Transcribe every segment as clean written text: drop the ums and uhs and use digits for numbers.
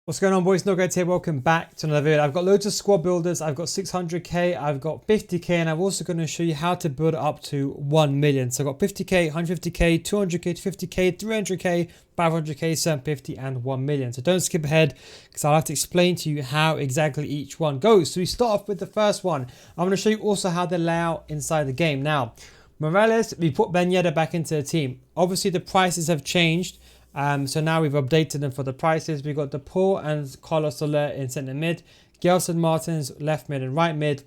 What's going on, boys? No Guides here. Welcome back to another video. I've got loads of squad builders. I've got 600k, I've got 50k, and I'm also going to show you how to build it up to 1 million. So I've got 50k, 150k, 200k, 50k, 300k, 500k, 750, and 1 million. So don't skip ahead because I'll have to explain to you how exactly each one goes. So we start off with the first one. I'm going to show you also how they lay out inside the game. Now, Morales, we put Ben Yedder back into the team. Obviously, the prices have changed. So now we've updated them for the prices. We've got DePaul and Carlos Soler in centre mid. Gelson Martins left mid and right mid.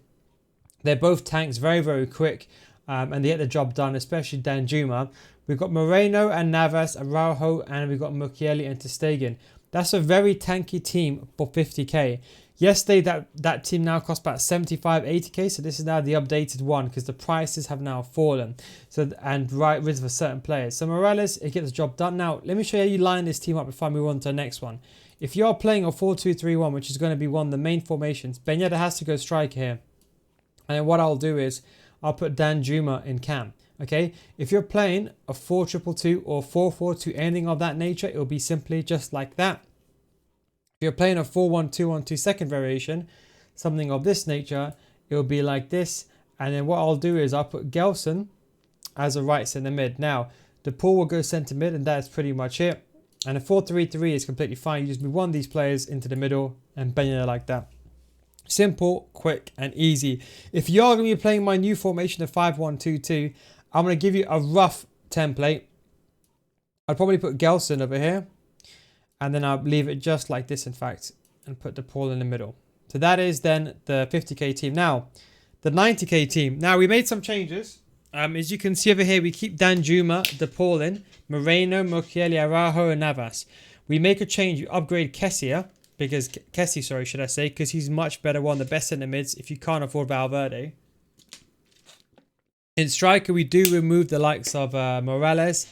They're both tanks, very, very quick. And they get the job done, especially Danjuma. We've got Moreno and Navas, Araujo, and we've got Mukiele and ter Stegen. That's a very tanky team for 50k. Yesterday, that team now cost about 75, 80k. So this is now the updated one because the prices have now fallen. So and right rid of certain players. So Morales, it gets the job done. Now, let me show you how you line this team up before I move on to the next one. If you're playing a 4-2-3-1, which is going to be one of the main formations, Ben Yedder has to go striker here. And then what I'll do is I'll put Danjuma in cam. Okay, if you're playing a 4-2-2 or 4-4-2, anything of that nature, it will be simply just like that. If you're playing a 4-1-2-1-2 second variation, something of this nature, it will be like this. And then what I'll do is I'll put Gelson as a right centre mid. Now, DePaul will go centre mid, and that's pretty much it. And a 4-3-3 is completely fine. You just move one of these players into the middle and bend it like that. Simple, quick, and easy. If you're going to be playing my new formation of 5-1-2-2, I'm going to give you a rough template. I'd probably put Gelson over here. And then I'll leave it just like this, in fact, and put DePaul in the middle. So that is then the 50k team. Now, the 90k team. Now, we made some changes. As you can see over here, we keep Danjuma, DePaul in, Moreno, Mukiele, Araujo, and Navas. We make a change. We upgrade Kessie, because he's much better, one of the best in the mids if you can't afford Valverde. In striker, we do remove the likes of Morales.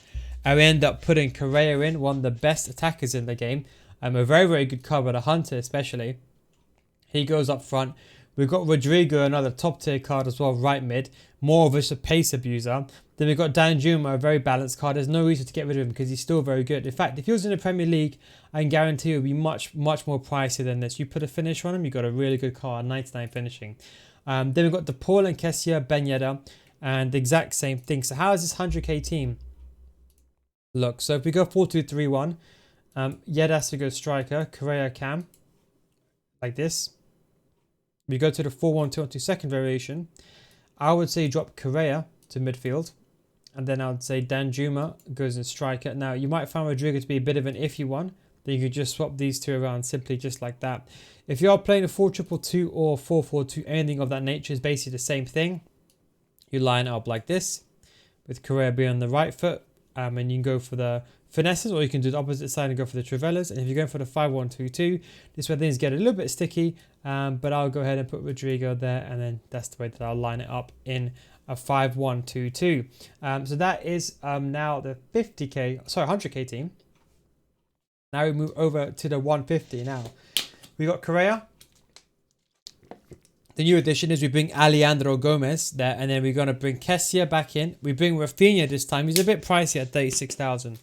And we end up putting Correa in, one of the best attackers in the game. A very, very good cover, the Hunter especially. He goes up front. We've got Rodrigo, another top tier card as well, right mid. More of a pace abuser. Then we've got Danjuma, a very balanced card. There's no reason to get rid of him because he's still very good. In fact, if he was in the Premier League, I can guarantee it would be much, much more pricey than this. You put a finish on him, you've got a really good card, 99 finishing. Then we've got DePaul and Kessie, Ben Yedder, and the exact same thing. So how is this 100k team look? So if we go 4-2-3-1, Yed has to go striker, Correa cam, like this. We go to the 4-1-2-2 second variation. I would say drop Correa to midfield, and then I would say Danjuma goes in striker. Now you might find Rodrigo to be a bit of an iffy one, then you could just swap these two around simply just like that. If you are playing a 4-2-2 or 4-4-2, anything of that nature is basically the same thing. You line it up like this, with Correa being on the right foot. And you can go for the finesses, or you can do the opposite side and go for the Trivellas. And if you're going for the 5-1-2-2, this is where things get a little bit sticky. But I'll go ahead and put Rodrigo there, and then that's the way that I'll line it up in a 5-1-2-2. So that is now the 100k team. Now we move over to the 150. Now we got Correa. The new addition is we bring Alejandro Gomez there, and then we're going to bring Kessie back in. We bring Rafinha this time. He's a bit pricey at 36,000.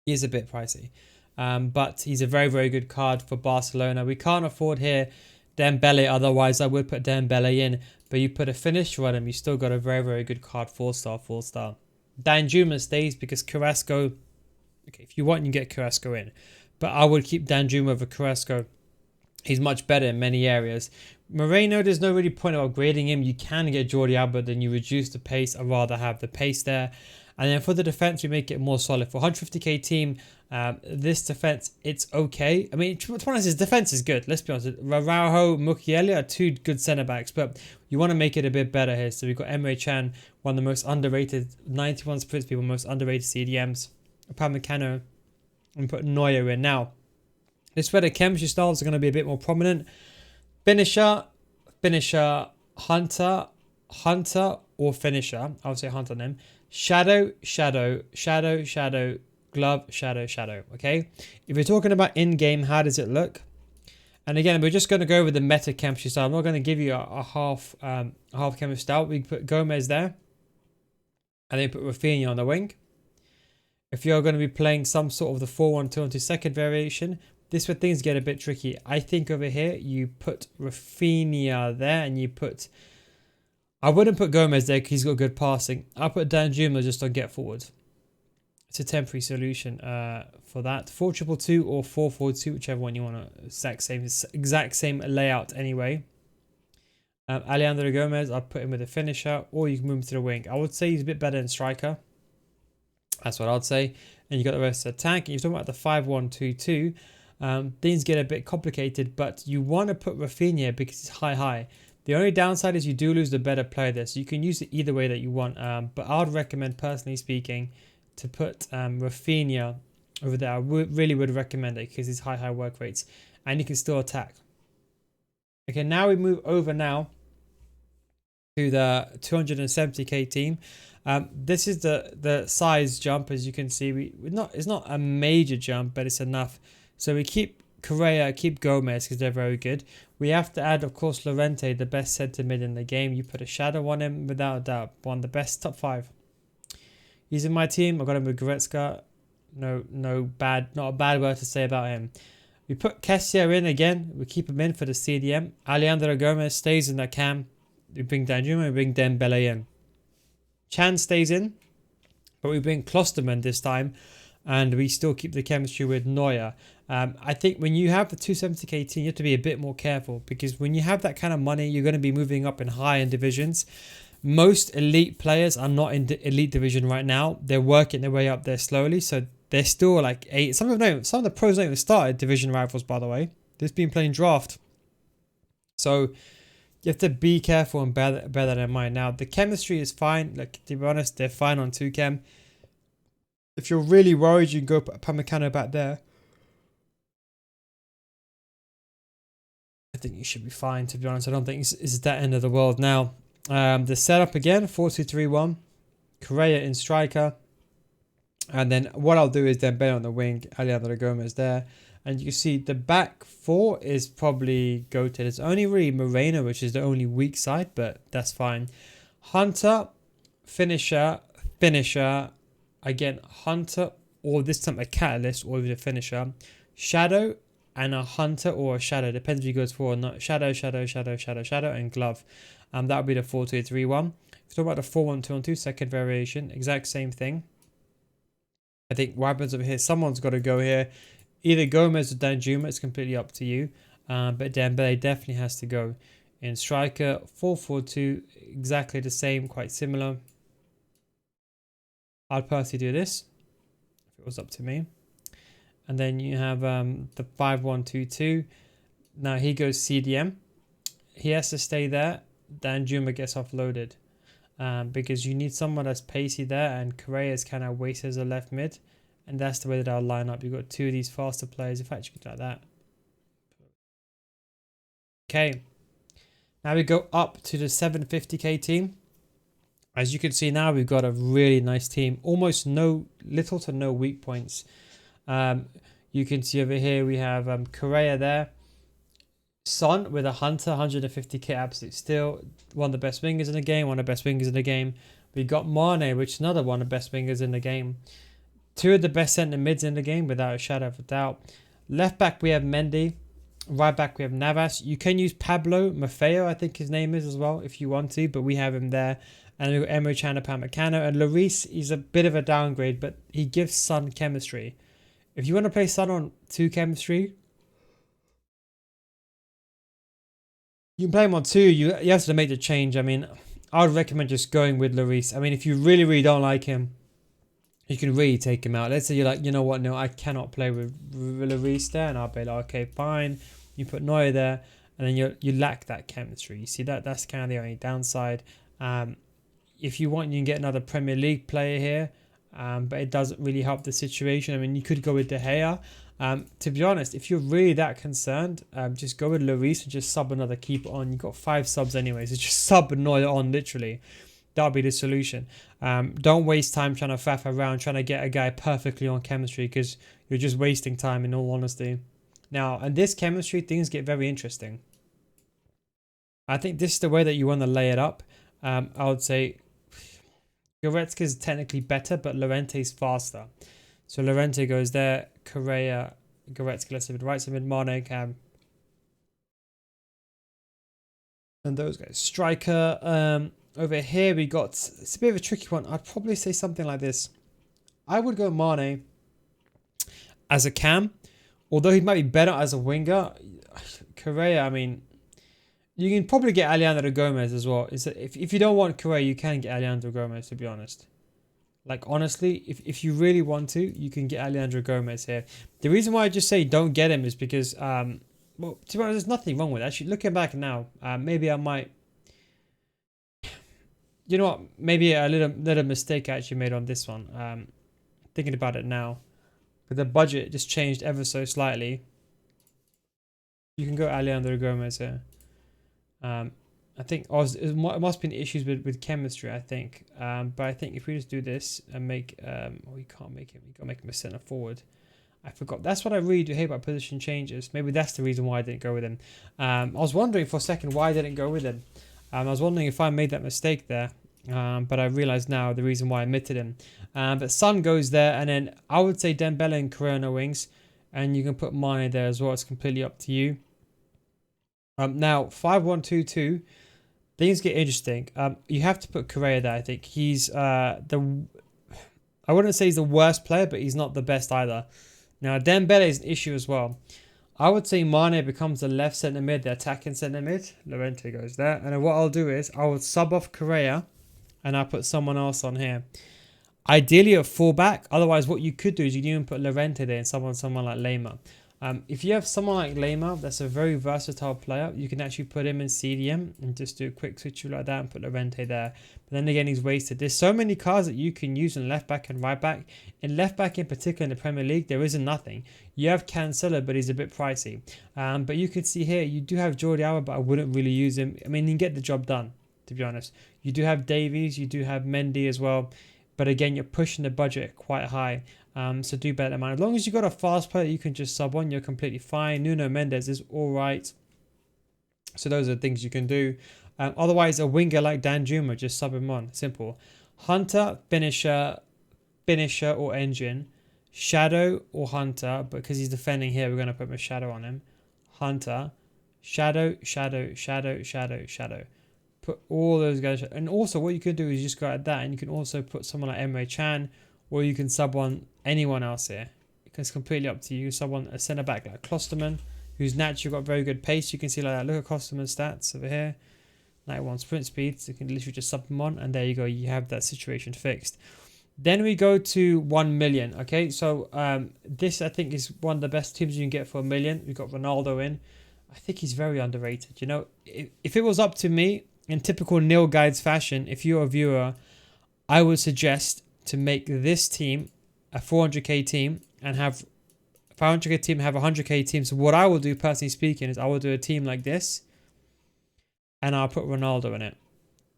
He is a bit pricey. But he's a very, very good card for Barcelona. We can't afford here Dembele, otherwise I would put Dembele in. But you put a finisher on him, you still got a very, very good card, 4-star, 4-star. Danjuma stays because Carrasco, okay, if you want, you get Carrasco in. But I would keep Danjuma over Carrasco. He's much better in many areas. Moreno, there's no really point of upgrading him. You can get Jordi Alba, then you reduce the pace. I'd rather have the pace there. And then for the defense, we make it more solid. For 150k team, this defense, it's okay. I mean, to be honest, his defense is good. Let's be honest. Araujo, Mukiele are two good centre backs, but you want to make it a bit better here. So we've got Emre Can, one of the most underrated, 91 Sprints people, most underrated CDMs. Upamecano, and put Neuer in. Now, this is where the chemistry styles are going to be a bit more prominent. Finisher, Hunter, or finisher. I would say Hunter on him. Shadow, glove, shadow. Okay. If you're talking about in-game, how does it look? And again, we're just going to go with the meta chemistry style. I'm not going to give you a half chemistry style. We put Gomez there, and then put Rafinha on the wing. If you're going to be playing some sort of the 4-1-2-2 second variation, this where things get a bit tricky. I think over here you put Rafinha there, and you put, I wouldn't put Gomez there because he's got good passing. I'll put Danjuma just on get forward. It's a temporary solution for that. 4-2-2 or 4-4-2, whichever one you want to. Exact same layout anyway. Alejandro Gomez, I'll put him with a finisher, or you can move him to the wing. I would say he's a bit better than striker. That's what I'd say. And you got the rest of the attack. And you're talking about the 5-1-2-2. Things get a bit complicated, but you want to put Rafinha because it's high. The only downside is you do lose the better player there, so you can use it either way that you want. But I would recommend, personally speaking, to put Rafinha over there. I really would recommend it because it's high work rates, and you can still attack. Okay, now we move over now to the 270k team. This is the size jump, as you can see. It's not a major jump, but it's enough. So we keep Correa, keep Gomez because they're very good. We have to add, of course, Llorente, the best centre mid in the game. You put a shadow on him without a doubt. One of the best, top 5. He's in my team. I got him with Goretzka. Not a bad word to say about him. We put Kessia in again. We keep him in for the CDM. Alejandro Gomez stays in the cam. We bring Danjuma, we bring Dembele in. Chan stays in, but we bring Klosterman this time, and we still keep the chemistry with Neuer. I think when you have the 270k team, you have to be a bit more careful, because when you have that kind of money, you're going to be moving up in high-end divisions. Most elite players are not in the elite division right now. They're working their way up there slowly, so they're still like 8. Some of the pros don't even start at division rivals, by the way. They've been playing draft. So you have to be careful and bear that in mind. Now, the chemistry is fine. Like, to be honest, they're fine on 2chem. If you're really worried, you can go put Pamecano back there. I think you should be fine, to be honest. I don't think it's that end of the world now. The setup again, 4-2-3-1. Correa in striker. And then what I'll do is Dembele on the wing, Alejandro Gomez there. And you can see the back 4 is probably goated. It's only really Moreno, which is the only weak side, but that's fine. Hunter, finisher. Again, Hunter, or this time a catalyst, or even a finisher. Shadow, and a hunter or a shadow. Depends if he goes for or not. Shadow, and glove. That would be the 4-2-3-1. If you talk about the 4-1-2-1-2, second variation, exact same thing. I think what happens over here, someone's got to go here. Either Gomez or Danjuma, it's completely up to you. But Dembele definitely has to go. In striker, 4-4-2, exactly the same, quite similar. I'd personally do this, if it was up to me. And then you have the 5-1-2-2. Now he goes CDM. He has to stay there. Danjuma gets offloaded. Because you need someone that's pacey there, and Correa is kind of wasted as a left mid. And that's the way that I'll line up. You've got 2 of these faster players. In fact, you could do like that. Okay. Now we go up to the 750k team. As you can see now, we've got a really nice team. Almost little to no weak points. You can see over here we have Correa there. Son with a Hunter, 150k absolute steal. One of the best wingers in the game. We got Mane, which is another one of the best wingers in the game. 2 of the best centre mids in the game, without a shadow of a doubt. Left back we have Mendy. Right back we have Navas. You can use Pablo Maffeo, I think his name is as well, if you want to, but we have him there. And we've got Emre Can and Pamecano. And Lloris, he's a bit of a downgrade, but he gives Son chemistry. If you want to play Son on 2 chemistry, you can play him on 2. You have to make the change. I mean, I would recommend just going with Lloris. I mean, if you really, really don't like him, you can really take him out. Let's say you're like, you know what, no, I cannot play with Lloris there. And I'll be like, okay, fine. You put Neuer there, and then you lack that chemistry. You see, that's kind of the only downside. If you want, you can get another Premier League player here. But it doesn't really help the situation. I mean, you could go with De Gea. To be honest, if you're really that concerned, just go with Lloris and just sub another keeper on. You've got 5 subs anyway, so just sub Neuer on, literally. That'll be the solution. Don't waste time trying to faff around, trying to get a guy perfectly on chemistry, because you're just wasting time, in all honesty. Now, and this chemistry, things get very interesting. I think this is the way that you want to lay it up. I would say Goretzka is technically better, but Llorente's faster. So Llorente goes there. Correa Goretzka, left side mid, right side mid, Mane, Cam. And those guys. Striker. Over here we got, it's a bit of a tricky one. I'd probably say something like this. I would go Mane as a cam, although he might be better as a winger. Correa, I mean, you can probably get Alejandro Gomez as well. If you don't want Correa, you can get Alejandro Gomez, to be honest. Like, honestly, if you really want to, you can get Alejandro Gomez here. The reason why I just say don't get him is because, well, to be honest, there's nothing wrong with it. Actually, looking back now, maybe I might, you know what, maybe a little mistake I actually made on this one. Thinking about it now, but the budget just changed ever so slightly. You can go Alejandro Gomez here. I think it must be issues with chemistry, I think. But I think if we just do this and make, we can't make him. We got to make him a centre forward. I forgot. That's what I really do hate about position changes. Maybe that's the reason why I didn't go with him. I was wondering for a second why I didn't go with him. I was wondering if I made that mistake there. But I realize now the reason why I omitted him. But Son goes there, and then I would say Dembele and Correa on the wings, and you can put Mane there as well. It's completely up to you. Now 5-1-2-2, things get interesting. You have to put Correa there. I think he's I wouldn't say he's the worst player, but he's not the best either. Now Dembele is an issue as well. I would say Mane becomes the left centre mid, the attacking centre mid. Llorente goes there, and then what I'll do is I will sub off Correa, and I'll put someone else on here. Ideally at fullback. Otherwise, what you could do is you can even put Llorente there and someone like Lema. If you have someone like Lema, that's a very versatile player. You can actually put him in CDM and just do a quick switch like that and put Llorente there. But then again, he's wasted. There's so many cards that you can use in left back and right back. In left back in particular in the Premier League, there isn't nothing. You have Cancelo, but he's a bit pricey. But you can see here, you do have Jordi Alba, but I wouldn't really use him. I mean, he can get the job done, to be honest. You do have Davies, you do have Mendy as well. But again, you're pushing the budget quite high. So do bear that in mind. As long as you've got a fast player you can just sub on, you're completely fine. Nuno Mendes is all right. So those are things you can do. Otherwise, a winger like Danjuma, just sub him on. Simple. Hunter, finisher or engine. Shadow or Hunter. But because he's defending here, we're going to put a shadow on him. Hunter, shadow. Put all those guys. And also what you can do is just go at that, and you can also put someone like Emre Can, or you can sub on anyone else here. It's completely up to you. You sub on a centre back like Klosterman, who's naturally got very good pace. You can see like that. Look at Klosterman's stats over here. 91 sprint speed. So you can literally just sub them on, and there you go. You have that situation fixed. Then we go to 1 million. Okay, so this I think is one of the best teams you can get for 1 million. We've got Ronaldo in. I think he's very underrated. You know, if it was up to me, in typical Nil Guides fashion, if you're a viewer, I would suggest to make this team a 400k team and have 500k team, have a 100k team. So what I will do, personally speaking, is I will do a team like this, and I'll put Ronaldo in it.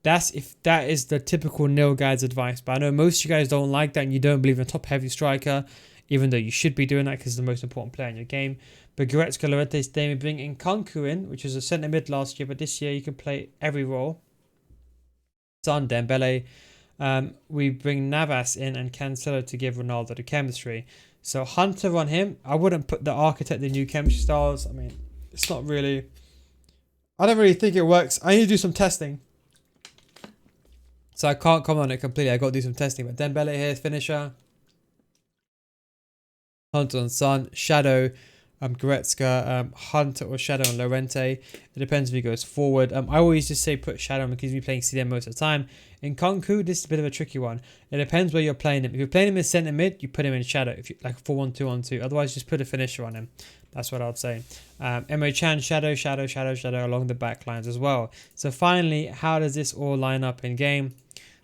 If that is the typical Nil Guides advice. But I know most of you guys don't like that, and you don't believe in a top-heavy striker, even though you should be doing that because he's the most important player in your game. But Goretzka, Llorente, Stamy, bring in Nkunku in, which was a centre mid last year, but this year you can play every role. Son, Dembele. We bring Navas in and Cancelo to give Ronaldo the chemistry. So Hunter on him. I wouldn't put the architect the new chemistry styles. I mean, it's not really. I don't really think it works. I need to do some testing. So I can't comment on it completely. I got to do some testing. But Dembele here is finisher. Hunter on Son. Shadow. Goretzka, Hunter or Shadow on Llorente. It depends if he goes forward. I always just say put Shadow on because he's playing CDM most of the time. In Nkunku, this is a bit of a tricky one. It depends where you're playing him. If you're playing him in centre mid, you put him in Shadow. If you like a 4-1-2-1-2. Otherwise, just put a finisher on him. That's what I'd say. Emre Can, Shadow along the back lines as well. So finally, how does this all line up in game?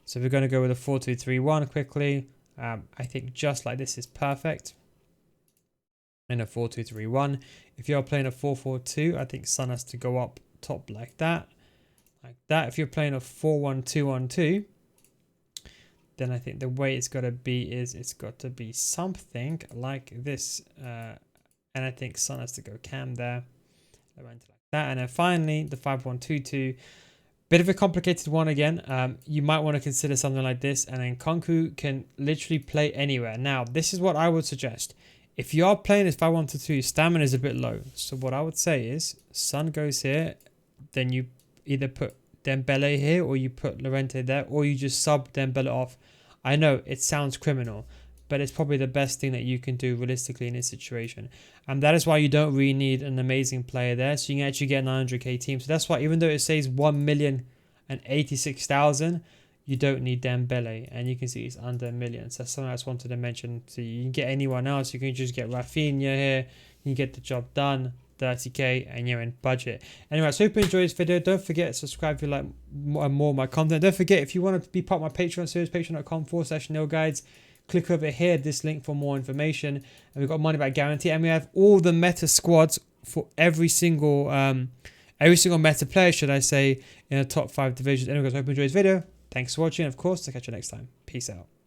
So we're going to go with a 4-2-3-1 quickly. I think just like this is perfect. In a 4-2-3-1. If you're playing a 4-4-2, I think Son has to go up top like that. If you're playing a 4-1-2-1-2, then I think the way it's got to be is it's got to be something like this. And I think Son has to go cam there. Like that. And then finally, the 5-1-2-2. Bit of a complicated one again. You might want to consider something like this. And then Nkunku can literally play anywhere. Now, this is what I would suggest. If you are playing this 5-1-2, your stamina is a bit low. So what I would say is, Son goes here, then you either put Dembele here, or you put Llorente there, or you just sub Dembele off. I know it sounds criminal, but it's probably the best thing that you can do realistically in this situation. And that is why you don't really need an amazing player there. So you can actually get a 900k team. So that's why, even though it says 1,086,000, you don't need Dembele. And you can see it's under a million. So that's something I just wanted to mention. So you can get anyone else. You can just get Rafinha here. You can get the job done. 30k and you're in budget. Anyway, so hope you enjoyed this video. Don't forget to subscribe if you like more and more of my content. Don't forget, if you want to be part of my Patreon series, patreon.com/nilguides, click over here, this link for more information. And we've got money back guarantee, and we have all the meta squads for every single meta player, should I say, in the top 5 divisions. Anyway guys, I hope you enjoyed this video. Thanks for watching. Of course, I'll catch you next time. Peace out.